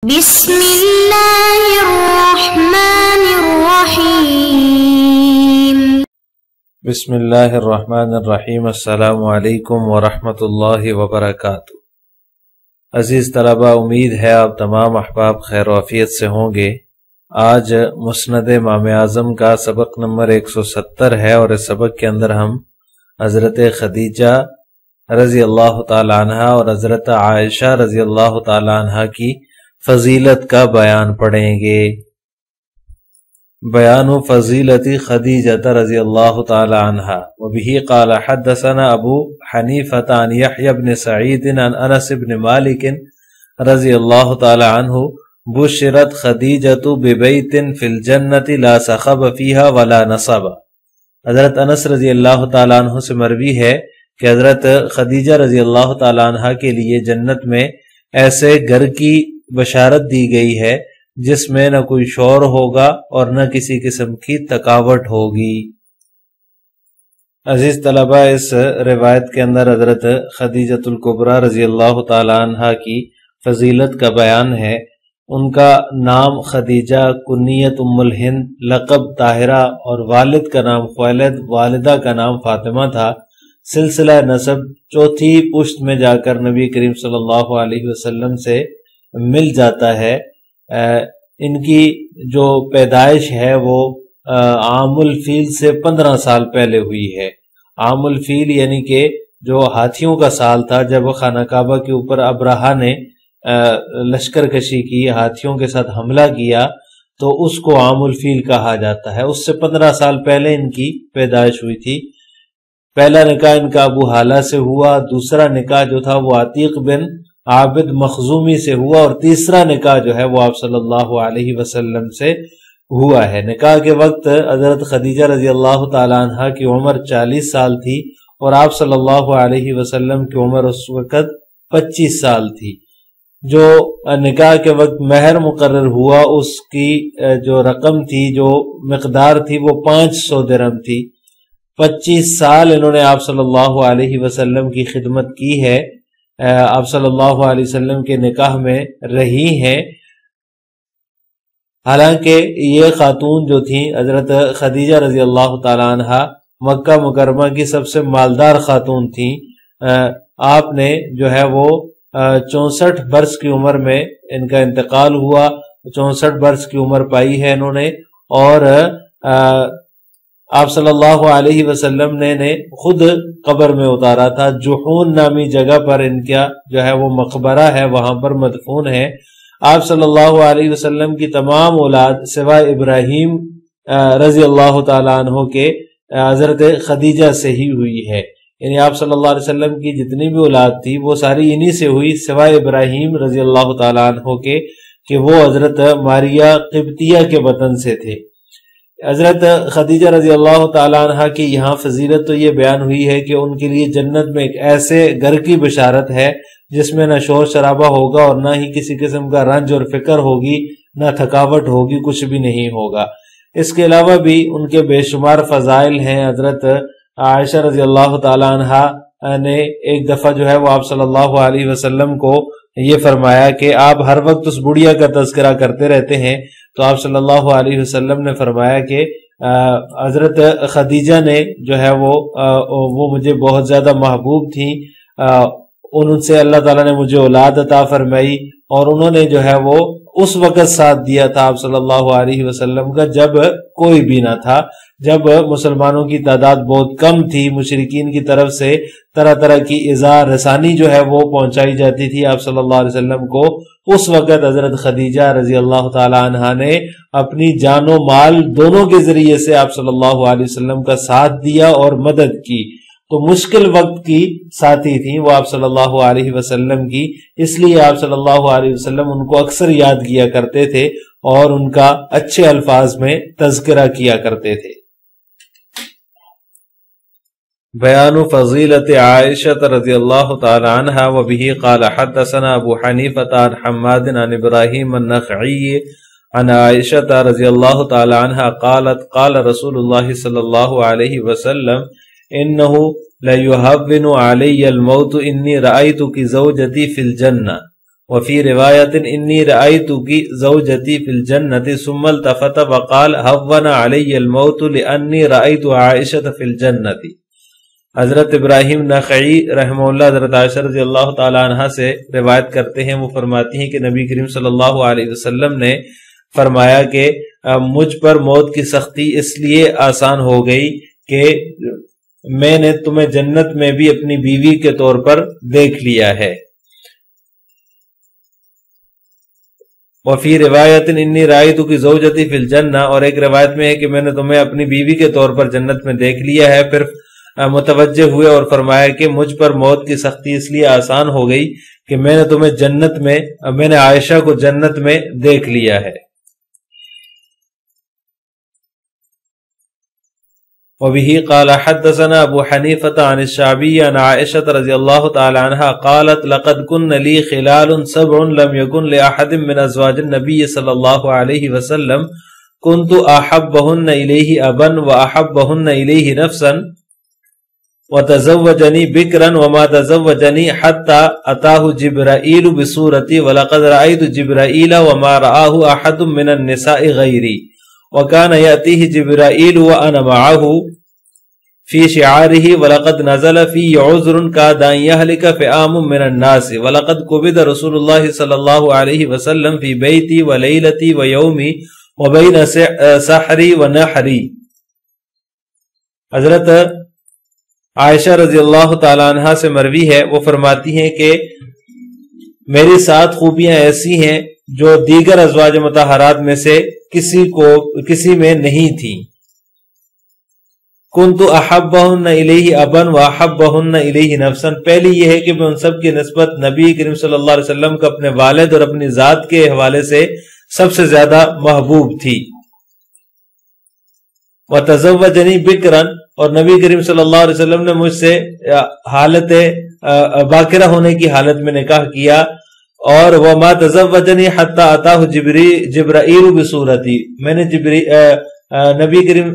بسم اللہ الرحمن الرحیم۔ بسم اللہ الرحمن الرحیم۔ السلام علیکم ورحمۃ اللہ وبرکاتہ۔ عزیز طلبہ، امید ہے آپ تمام احباب خیر و عافیت سے ہوں گے۔ آج مسند امام اعظم کا سبق نمبر 170 ہے، اور اس سبق کے اندر ہم حضرت خدیجہ رضی اللہ تعالی عنہ اور حضرت عائشہ رضی اللہ تعالی عنہ کی فضیلت کا بیان پڑھیں گے۔ بیان فضیلت خدیجہ رضی اللہ تعالی عنہ۔ وبہ قال حدثنا ابو حنیفہ عن یحیی بن سعید عن انس بن مالک رضی اللہ تعالی عنہ بشرت خدیجۃ ببیت فی الجنۃ لا صخب فیہا ولا نصب۔ حضرت انس رضی اللہ تعالی عنہ سے مروی ہے کہ حضرت خدیجہ رضی اللہ تعالی عنہ کے لیے جنت میں ایسے گھر کی بشارت دی گئی ہے جس میں نہ کوئی شور ہوگا اور نہ کسی قسم کی تھکاوٹ ہوگی۔ عزیز طلبہ، اس روایت کے اندر حضرت خدیجۃ الکبریٰ رضی اللہ تعالی عنہ کی فضیلت کا بیان ہے۔ ان کا نام خدیجہ، کنیت ام الہند، لقب طاہرہ، اور والد کا نام خویلد، والدہ کا نام فاطمہ تھا۔ سلسلہ نسب چوتھی پشت میں جا کر نبی کریم صلی اللہ علیہ وسلم سے مل جاتا ہے۔ ان کی جو پیدائش ہے وہ عام الفیل سے 15 سال پہلے ہوئی ہے۔ عام الفیل یعنی کہ جو ہاتھیوں کا سال تھا، جب خانہ کعبہ کے اوپر ابرہہ نے لشکر کشی کی، ہاتھیوں کے ساتھ حملہ کیا، تو اس کو عام الفیل کہا جاتا ہے۔ اس سے 15 سال پہلے ان کی پیدائش ہوئی تھی۔ پہلا نکاح ان کا ابو حالہ سے ہوا، دوسرا نکاح جو تھا وہ عتیق بن عابد مخزومی سے ہوا، اور تیسرا نکاح جو ہے وہ آپ صلی اللہ علیہ وسلم سے ہوا ہے۔ نکاح کے وقت حضرت خدیجہ رضی اللہ تعالی عنہ کی عمر 40 سال تھی، اور آپ صلی اللہ علیہ وسلم کی عمر اس وقت 25 سال تھی۔ جو نکاح کے وقت مہر مقرر ہوا، اس کی جو رقم تھی، جو مقدار تھی، وہ 500 درہم تھی۔ 25 سال انہوں نے آپ صلی اللہ علیہ وسلم کی خدمت کی ہے، آپ صلی اللہ علیہ وسلم کے نکاح میں رہی ہیں۔ حالانکہ یہ خاتون جو تھیں حضرت خدیجہ رضی اللہ تعالی عنہ مکہ مکرمہ کی سب سے مالدار خاتون تھیں۔ آپ نے جو ہے وہ 64 برس کی عمر میں ان کا انتقال ہوا۔ 64 برس کی عمر پائی ہے انہوں نے، اور آپ صلی اللہ علیہ وسلم نے خود قبر میں اتارا تھا۔ جحون نامی جگہ پر ان کا جو ہے وہ مقبرہ ہے، وہاں پر مدفون ہے۔ آپ صلی اللہ علیہ وسلم کی تمام اولاد سوائے ابراہیم رضی اللہ تعالیٰ عنہ کے حضرت خدیجہ سے ہی ہوئی ہے۔ یعنی آپ صلی اللہ علیہ وسلم کی جتنی بھی اولاد تھی وہ ساری انہی سے ہوئی، سوائے ابراہیم رضی اللہ تعالیٰ عنہ کے، کہ وہ حضرت ماریہ قبطیہ کے وطن سے تھے۔ حضرت خدیجہ رضی اللہ تعالیٰ عنہ کی یہاں فضیلت تو یہ بیان ہوئی ہے کہ ان کے لیے جنت میں ایک ایسے گھر کی بشارت ہے جس میں نہ شور شرابہ ہوگا اور نہ ہی کسی قسم کا رنج اور فکر ہوگی، نہ تھکاوٹ ہوگی، کچھ بھی نہیں ہوگا۔ اس کے علاوہ بھی ان کے بے شمار فضائل ہیں۔ حضرت عائشہ رضی اللہ تعالیٰ عنہ نے ایک دفعہ جو ہے وہ آپ صلی اللہ علیہ وسلم کو یہ فرمایا کہ آپ ہر وقت اس بڑھیا کا تذکرہ کرتے رہتے ہیں، تو آپ صلی اللہ علیہ وسلم نے فرمایا کہ حضرت خدیجہ نے جو ہے وہ مجھے بہت زیادہ محبوب تھیں، ان سے اللہ تعالیٰ نے مجھے اولاد عطا فرمائی، اور انہوں نے جو ہے وہ اس وقت ساتھ دیا تھا آپ صلی اللہ علیہ وسلم کا جب کوئی بھی نہ تھا، جب مسلمانوں کی تعداد بہت کم تھی، مشرکین کی طرف سے طرح طرح کی ایذا رسانی جو ہے وہ پہنچائی جاتی تھی آپ صلی اللہ علیہ وسلم کو۔ اس وقت حضرت خدیجہ رضی اللہ تعالی عنہا نے اپنی جان و مال دونوں کے ذریعے سے آپ صلی اللہ علیہ وسلم کا ساتھ دیا اور مدد کی۔ تو مشکل وقت کی ساتھی تھیں وہ آپ صلی اللہ علیہ وسلم کی، اس لیے آپ صلی اللہ علیہ وسلم ان کو اکثر یاد کیا کرتے تھے اور ان کا اچھے الفاظ میں تذکرہ کیا کرتے تھے۔ بیان فضیلت عائشہ رضی اللہ تعالی عنہ۔ وبہ قال حدثنا ابو حنیفہ عن حماد عن ابراہیم النخعی عن عائشہ رضی اللہ تعالی عنہ قالت قال رسول اللہ صلی اللہ علیہ وسلم انہ لیہون علی الموت انی رأیتک زوجتی فی الجنہ وفی روایت انی رأیتکی زوجتی فی الجنت ثم التفت وقال هون علی الموت لانی رأیت عائشة فی الجنت۔ حضرت ابراہیم نخعی رحمہ اللہ حضرت عائشہ رضی اللہ تعالی عنہ سے روایت کرتے ہیں، وہ فرماتی ہیں کہ نبی کریم صلی اللہ علیہ وسلم نے فرمایا کہ مجھ پر موت کی سختی اس لیے آسان ہو گئی کہ میں نے تمہیں جنت میں بھی اپنی بیوی کے طور پر دیکھ لیا ہے۔ وفی روایت انی رأیتک زوجتی فی الجنہ، اور ایک روایت میں ہے کہ میں نے تمہیں اپنی بیوی کے طور پر جنت میں دیکھ لیا ہے۔ پھر متوجہ ہوئے اور فرمایا کہ مجھ پر موت کی سختی اس لیے آسان ہو گئی کہ میں نے تمہیں جنت میں نے عائشہ کو جنت میں دیکھ لیا ہے۔ وبه قال حدثنا ابو حنیفة عن الشعبی عن عائشة رضی اللہ تعالی عنہ قالت لقد كن لي خلال 7 لم يكن لأحد من ازواج النبي صلی اللہ علیہ وسلم كنت احبهن الیہ ابا واحبهن الیہ نفسا وتزوجني بكرا وما تزوجني حتى اتاه جبرائيل بصورتي ولقد رأيت جبرائيل وما رآه احد من النساء غيري وكان يأتيه جبرائيل وأنا معه في شعاره ولقد نزل في عذر كاد أن يهلك فئام من الناس ولقد قبض رسول الله صلى الله عليه وسلم في بيتي وليلتي ويومي وبين سحري ونحري۔ حضرت عائشہ رضی اللہ تعالی عنہ سے مروی ہے، وہ فرماتی ہیں کہ میری 7 خوبیاں ایسی ہیں جو دیگر ازواج مطہرات میں سے کسی میں نہیں تھی۔ کنت احبہن الیہ ابا واحبہن الیہ نفسا، پہلی یہ ہے کہ میں ان سب کی نسبت نبی کریم صلی اللہ علیہ وسلم کو اپنے والد اور اپنی ذات کے حوالے سے سب سے زیادہ محبوب تھی۔ وتزوجنی بکرا، اور نبی کریم صلی اللہ علیہ وسلم نے مجھ سے حالت باکرہ ہونے کی حالت میں نکاح کیا، اور وما تزوجنی حتی اتاہ جبرائیل بصورتی، میں نے نبی کریم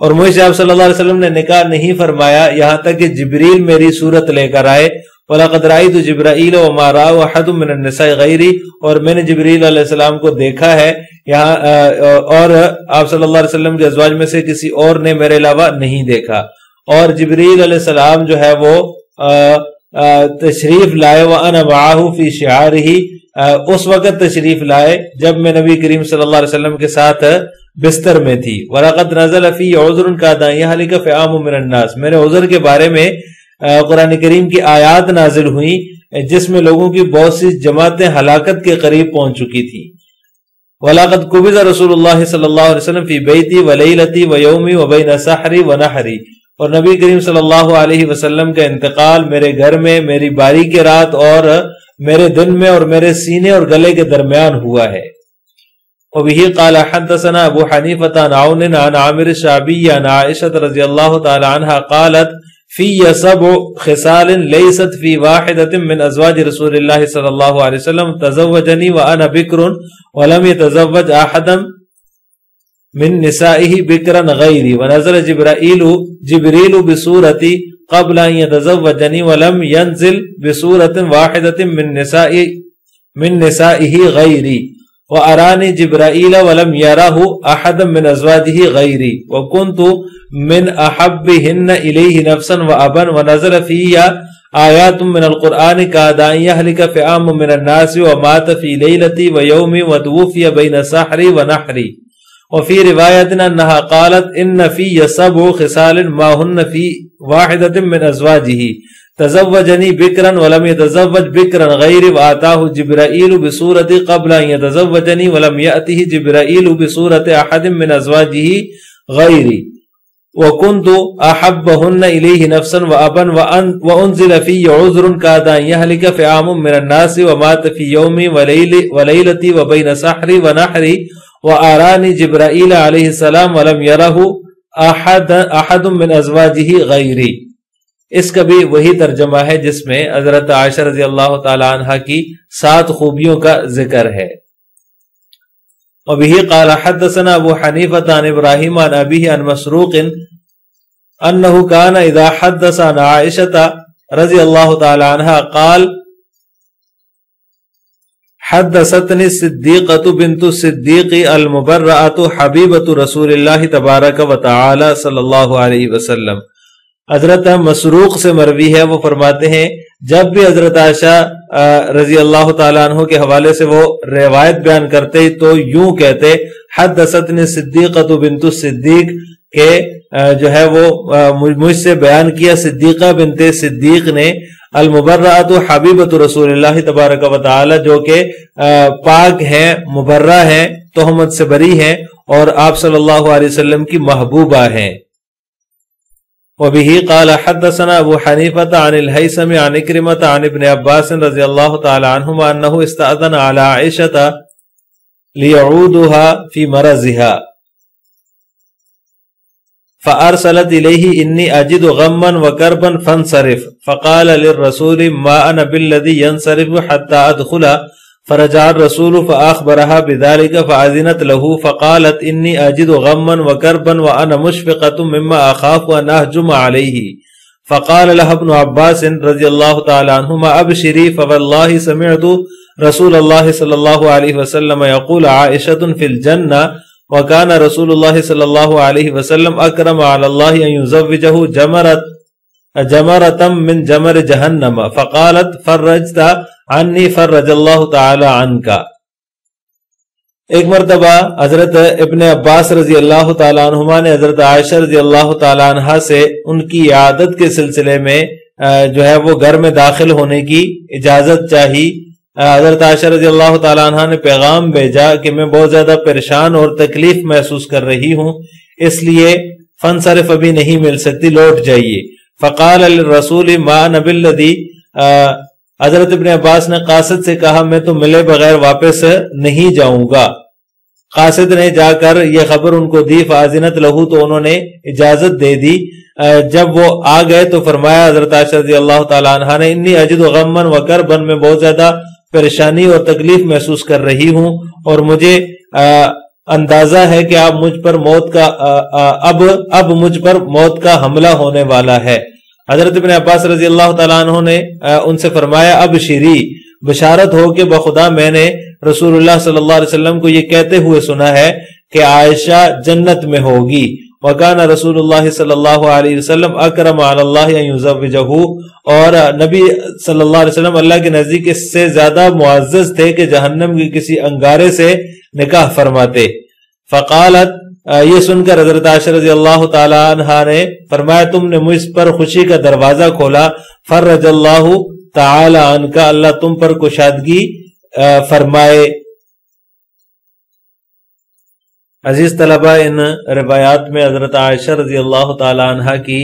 اور مجھ سے آپ صلی اللہ علیہ وسلم نے نکاح نہیں فرمایا یہاں تک کہ جبریل میری صورت لے کر آئے۔ وَلَقَدْ رَأَيْتُ جِبْرَائِيلَ وَمَا رَآهُ أَحَدٌ مِّنَ النِّسَاءِ غَيْرِي، اور میں نے جبریل علیہ السلام کو دیکھا ہے یہاں، اور آپ صلی اللہ علیہ وسلم کے ازواج میں سے کسی اور نے میرے علاوہ نہیں دیکھا۔ اور جبریل علیہ السلام جو ہے وہ تشریف لائے وَأَنَا مَعَهُ فِي شِعَارِهِ، اس وقت تشریف لائے جب میں نبی کریم صلی اللہ علیہ وسلم کے ساتھ بستر میں تھی۔ وَلَقَدْ نَزَلَ فِي عُذْرٌ كَادَ أَن يَهْلِكَ فِئَامٌ مِّنَ النَّاسِ، میرے عذر کے بارے میں قرآن کریم کی آیات نازل ہوئیں جس میں لوگوں کی بہت سی جماعتیں ہلاکت کے قریب پہنچ چکی تھی۔ وَلَقَدْ قُبِضَ رسول اللہ صلی اللہ علیہ وسلم فی بیتی ولیلتی ویومی وبین سحری ونحری، اور نبی کریم صلی اللہ علیہ وسلم کا انتقال میرے گھر میں، میری باری کے رات اور میرے دن میں، اور میرے سینے اور گلے کے درمیان ہوا ہے۔ وبه قال حدثنا ابو حنیفة عن عون عن عامر الشعبی عن عائشة رضی اللہ تعالی عنہ قالت فی 7 خصال لیست فی واحدة من ازواج رسول اللہ صلی اللہ علیہ وسلم تزوجنی وانا بکر ولم يتزوج احدا من نسائه بکرا غیری ونزل جبریل بصورتی قبل ان يتزوجني ولم ينزل بصورة واحدة من نسائه غیری وارانی جبرائیل ولم يره احد من ازواجه غیری وکنت من احبهن الیہ نفسا وابا ونزل فی آیات من القرآن كاد ان يهلك فئام من الناس ومات في لیلتی ویومی وتوفی بین سحری ونحری۔ وفي رواية أنها قالت إن في 7 خصال ما هن في واحدة من أزواجه تزوجني بكرا ولم يتزوج بكرا غيري وآتاه جبرائيل بصورتي قبل أن يتزوجني ولم يأته جبرائيل بصورة أحد من أزواجه غيري وكنت أحبهن إليه نفسا وأبا وأنزل في عذر كاد أن يهلك فئام من الناس ومات في يومي وليلتي وبين سحري ونحري وآرانی جبرائیل علیہ السلام ولم یرہ احد من ازواجہ غیری۔ اس کا بھی وہی ترجمہ ہے جس میں حضرت عائشہ رضی اللہ تعالی عنہ کی 7 خوبیوں کا ذکر ہے۔ وبه قال حدثنا ابو حنیفة عن ابراہیم عن ابیہ عن مسروق انه كان اذا حدث عن عائشة رضی اللہ تعالی عنہ قال حدثتنی الصدیقۃ بنت الصدیق المبرأۃ حبیبۃ رسول اللہ تبارک و تعالی صلی اللہ علیہ وسلم۔ حضرت مسروق سے مروی ہے، وہ فرماتے ہیں جب بھی حضرت عائشہ رضی اللہ تعالیٰ عنہ کے حوالے سے وہ روایت بیان کرتے تو یوں کہتے حدثتنی صدیقۃ بنت الصدیق، کہ جو ہے وہ مجھ سے بیان کیا صدیقہ بنت صدیق نے، المبرأۃ حبیبۃ رسول اللہ تبارک و تعالی، جو کہ پاک ہیں، مبرہ ہیں، تہمت سے بری ہیں اور آپ صلی اللہ علیہ وسلم کی محبوبہ ہیں۔ وبه قال حدثنا ابو حنیفہ عن الہیثم عن اکرمۃ عن ابن عباس رضی اللہ تعالی عنہما انه استأذن على عائشہ لیعودها في مرضها فارسلت الیہ انی اجد غما وکربا فانصرف، فقال للرسول ما انا بالذی ينصرف حتى ادخل، فرجع الرسول فاخبرها بذلك فاذنت له، فقالت انی اجد غما وکربا وانا مشفقة مما اخاف ان اهجم علیہ، فقال لها ابن عباس رضی اللہ تعالی عنہما ابشری فواللہ سمعت رسول اللہ صلی اللہ علیہ وسلم یقول عائشة فی الجنہ، وکان رسول اللہ صلی اللہ علیہ وسلم اکرم علی اللہ ان یزوجہ جمرة من جمر جہنم، فقالت فرجت عنی فرج اللہ تعالی عنک۔ ایک مرتبہ حضرت ابن عباس رضی اللہ تعالیٰ عنہما نے حضرت عائشہ رضی اللہ تعالیٰ عنہ سے ان کی عادت کے سلسلے میں جو ہے وہ گھر میں داخل ہونے کی اجازت چاہی۔ حضرت عائشہ رضی اللہ تعالیٰ عنہ نے پیغام بھیجا کہ میں بہت زیادہ پریشان اور تکلیف محسوس کر رہی ہوں، اس لیے فنصرف ابھی نہیں مل سکتی، لوٹ جائیے۔ فقال للرسول ما انا بالذی، حضرت ابن عباس نے قاصد سے کہا میں تو ملے بغیر واپس نہیں جاؤں گا۔ قاصد نے جا کر یہ خبر ان کو دی، فاذنت لہو، تو انہوں نے اجازت دے دی۔ جب وہ آ گئے تو فرمایا حضرت عائشہ رضی اللہ تعالیٰ عنہ نے انی اجد غما وکربا، میں بہت زیادہ پریشانی اور تکلیف محسوس کر رہی ہوں اور مجھے اندازہ ہے کہ اب مجھ پر موت کا حملہ ہونے والا ہے۔ حضرت ابن عباس رضی اللہ تعالیٰ عنہ نے ان سے فرمایا اب شیری، بشارت ہو کہ بخدا میں نے رسول اللہ صلی اللہ علیہ وسلم کو یہ کہتے ہوئے سنا ہے کہ عائشہ جنت میں ہوگی، وکان رسول اللہ صلی اللہ علیہ وسلم اکرم علی اللہ ان یزوجہ، اور نبی صلی اللہ علیہ وسلم اللہ کے نزدیک اس سے زیادہ معزز تھے کہ جہنم کے کسی انگارے سے نکاح فرماتے۔ فقالت، یہ سن کر حضرت عائشہ رضی اللہ تعالیٰ عنہ نے فرمایا تم نے مجھ پر خوشی کا دروازہ کھولا، فرج اللہ تعالی عنک، اللہ تم پر کشادگی فرمائے۔ عزیز طلبہ، ان روایات میں حضرت عائشہ رضی اللہ تعالیٰ عنہ کی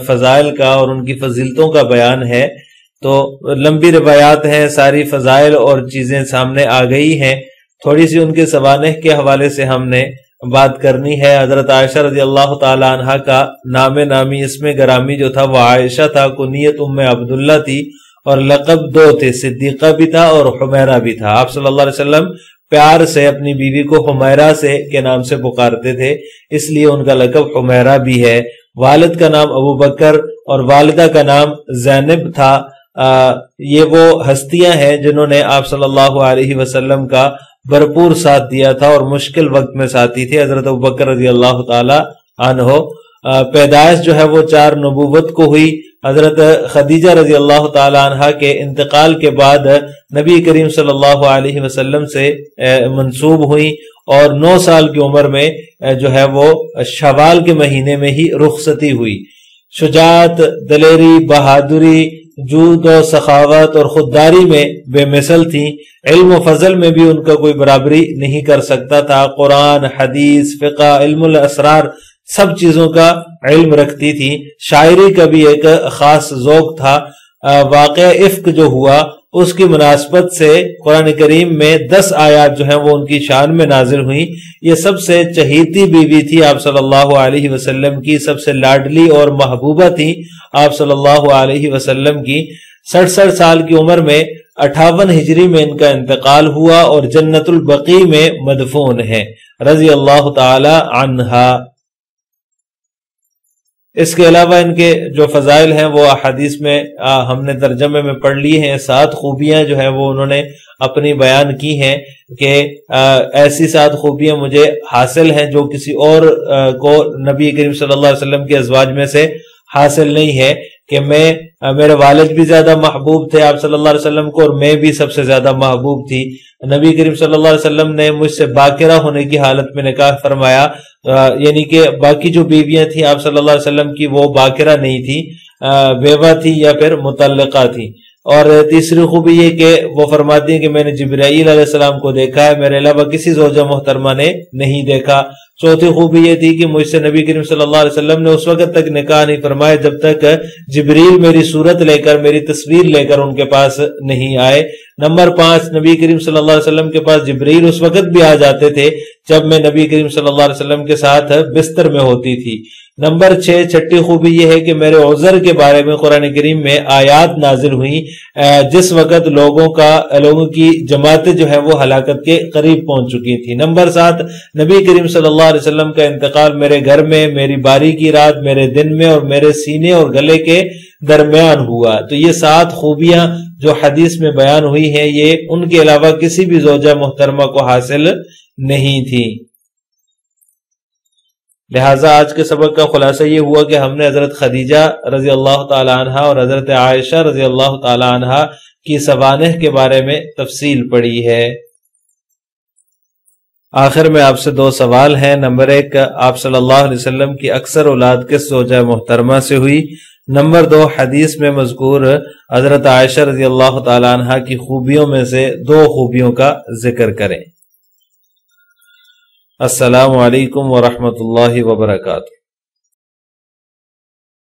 فضائل کا اور ان کی فضیلتوں کا بیان ہے، تو لمبی روایات ہیں، ساری فضائل اور چیزیں سامنے آ گئی ہیں، تھوڑی سی ان کے سوانح کے حوالے سے ہم نے بات کرنی ہے۔ حضرت عائشہ رضی اللہ تعالی عنہ کا نام نامی اسم گرامی جو تھا وہ عائشہ تھا، کنیت ام عبداللہ تھی، اور لقب دو تھے، صدیقہ بھی تھا اور حمیرہ بھی تھا۔ آپ صلی اللہ علیہ وسلم پیار سے اپنی بیوی کو حمیرہ سے کے نام سے پکارتے تھے، اس لیے ان کا لقب حمیرہ بھی ہے۔ والد کا نام ابو بکر اور والدہ کا نام زینب تھا۔ یہ وہ ہستیاں ہیں جنہوں نے آپ صلی اللہ علیہ وسلم کا بھرپور ساتھ دیا تھا اور مشکل وقت میں ساتھی تھے۔ حضرت ابو بکر رضی اللہ تعالی عنہ پیدائش جو ہے وہ 4 نبوت کو ہوئی۔ حضرت خدیجہ رضی اللہ تعالی عنہ کے انتقال کے بعد نبی کریم صلی اللہ علیہ وسلم سے منسوب ہوئی، اور 9 سال کی عمر میں جو ہے وہ شوال کے مہینے میں ہی رخصتی ہوئی۔ شجاعت، دلیری، بہادری، جود و سخاوت اور خودداری میں بے مثل تھیں۔ علم و فضل میں بھی ان کا کوئی برابری نہیں کر سکتا تھا۔ قرآن، حدیث، فقہ، علم الاسرار، سب چیزوں کا علم رکھتی تھی۔ شاعری کا بھی ایک خاص ذوق تھا۔ واقعہ افک جو ہوا اس کی مناسبت سے قرآن کریم میں 10 آیات جو ہیں وہ ان کی شان میں نازل ہوئیں۔ یہ سب سے چہیتی بیوی تھی آپ صلی اللہ علیہ وسلم کی، سب سے لاڈلی اور محبوبہ تھی آپ صلی اللہ علیہ وسلم کی۔ 67 سال کی عمر میں 58 ہجری میں ان کا انتقال ہوا اور جنت البقیع میں مدفون ہیں، رضی اللہ تعالی عنہا۔ اس کے علاوہ ان کے جو فضائل ہیں وہ احادیث میں ہم نے ترجمے میں پڑھ لی ہیں. 7 خوبیاں جو ہیں وہ انہوں نے اپنی بیان کی ہیں کہ ایسی 7 خوبیاں مجھے حاصل ہیں جو کسی اور کو نبی کریم صلی اللہ علیہ وسلم کے ازواج میں سے حاصل نہیں ہے، کہ میرے والد بھی زیادہ محبوب تھے آپ صلی اللہ علیہ وسلم کو، اور میں بھی سب سے زیادہ محبوب تھی. نبی کریم صلی اللہ علیہ وسلم نے مجھ سے باکرہ ہونے کی حالت میں نکاح فرمایا، یعنی کہ باقی جو بیویاں تھیں آپ صلی اللہ علیہ وسلم کی وہ باکرہ نہیں تھی، بیوہ تھی یا پھر مطلقہ تھی. اور تیسری خوبی یہ کہ وہ فرماتی ہیں کہ میں نے جبرائیل علیہ السلام کو دیکھا ہے، میرے علاوہ کسی زوجہ محترمہ نے نہیں دیکھا. چوتھی خوبی یہ تھی کہ مجھ سے نبی کریم صلی اللہ علیہ وسلم نے اس وقت تک نکاح نہیں فرمایا جب تک جبریل میری صورت لے کر، میری تصویر لے کر ان کے پاس نہیں آئے. نمبر 5، نبی کریم صلی اللہ علیہ وسلم کے پاس جبریل اس وقت بھی آ جاتے تھے جب میں نبی کریم صلی اللہ علیہ وسلم کے ساتھ بستر میں ہوتی تھی. نمبر 6، چھٹی خوبی یہ ہے کہ میرے عذر کے بارے میں قرآن کریم میں آیات نازل ہوئی جس وقت لوگوں کی جماعتیں جو ہے وہ ہلاکت کے قریب پہنچ چکی تھی. نمبر 7، نبی کریم صلی اللہ علیہ وسلم کا انتقال میرے گھر میں، میری باری کی رات، میرے دن میں اور میرے سینے اور گلے کے درمیان ہوا. تو یہ 7 خوبیاں جو حدیث میں بیان ہوئی ہیں یہ ان کے علاوہ کسی بھی زوجہ محترمہ کو حاصل نہیں تھی. لہٰذا آج کے سبق کا خلاصہ یہ ہوا کہ ہم نے حضرت خدیجہ رضی اللہ تعالی عنہ اور حضرت عائشہ رضی اللہ تعالی عنہ کی سوانح کے بارے میں تفصیل پڑھی ہے. آخر میں آپ سے 2 سوال ہیں. نمبر 1، آپ صلی اللہ علیہ وسلم کی اکثر اولاد کس زوجہ محترمہ سے ہوئی؟ نمبر 2، حدیث میں مذکور حضرت عائشہ رضی اللہ تعالی عنہ کی خوبیوں میں سے 2 خوبیوں کا ذکر کریں. السلام علیکم ورحمۃ اللہ وبرکاتہ.